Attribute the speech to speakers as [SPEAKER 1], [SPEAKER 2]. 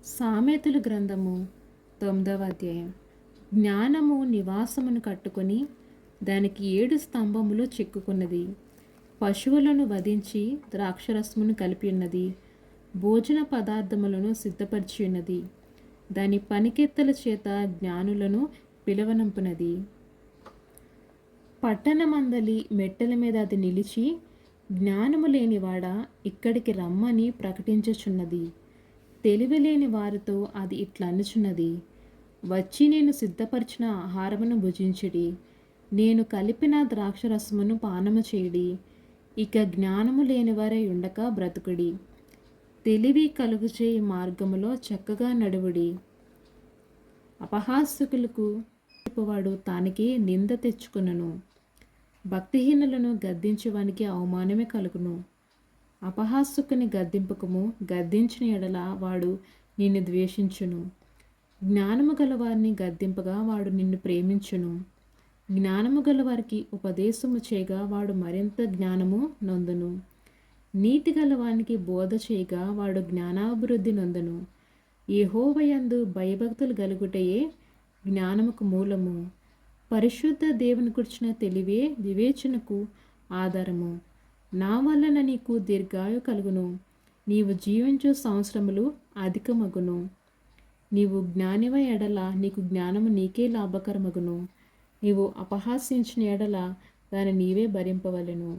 [SPEAKER 1] సామెతలు గ్రంథము 9వ అధ్యాయం. జ్ఞానము నివాసమును కట్టుకొని దానికి 7 స్తంభములు చెక్కుకున్నది. పశువులను వధించి ద్రాక్షరసమును కలిపి ఉన్నది. భోజన పదార్థములను సిద్ధపరిచి ఉన్నది. దాని పనికెత్తల చేత జ్ఞానులను పిలవనంపునది. పట్టణమందలి మెట్టల మీద అది నిలిచి, జ్ఞానము లేనివాడ ఇక్కడికి రమ్మని ప్రకటించుచున్నది. తెలివిలేని వారితో అది ఇట్లా అనుచున్నది, వచ్చి నేను సిద్ధపరిచిన ఆహారమును భుజించుడి, నేను కలిపిన ద్రాక్షరసమును పానము చేయుడి, ఇక జ్ఞానము లేనివారై ఉండక బ్రతుకుడి. తెలివి కలుగుచేయి మార్గములో చక్కగా నడువుడి. అపహాసకులకు వాడు తానికి నింద తెచ్చుకునను, భక్తిహీనులను గద్దించువానికి అవమానమే కలుగును. అపహాసకుని గద్దింపకము, గద్దించిన ఎడల వాడు నిన్ను ద్వేషించును. జ్ఞానము గలవారిని గద్దింపగా వాడు నిన్ను ప్రేమించును. జ్ఞానము గలవారికి ఉపదేశము చేయగా వాడు మరింత జ్ఞానము నొందును. నీతి గలవానికి బోధ చేయగా వాడు జ్ఞానాభివృద్ధి నొందును. యెహోవాయందు భయభక్తులు గలుగుటయే జ్ఞానముకు మూలము. పరిశుద్ధ దేవుని గురించిన తెలివే వివేచనకు ఆధారము. నా వలన నీకు దీర్ఘాయు కలుగును, నీవు జీవించు సంవత్సరములు అధికమగును. నీవు జ్ఞానివై ఎడల నీకు జ్ఞానము నీకే లాభకరమగును. నీవు అపహాసించిన ఎడల దాన్ని నీవే భరింపవలెను.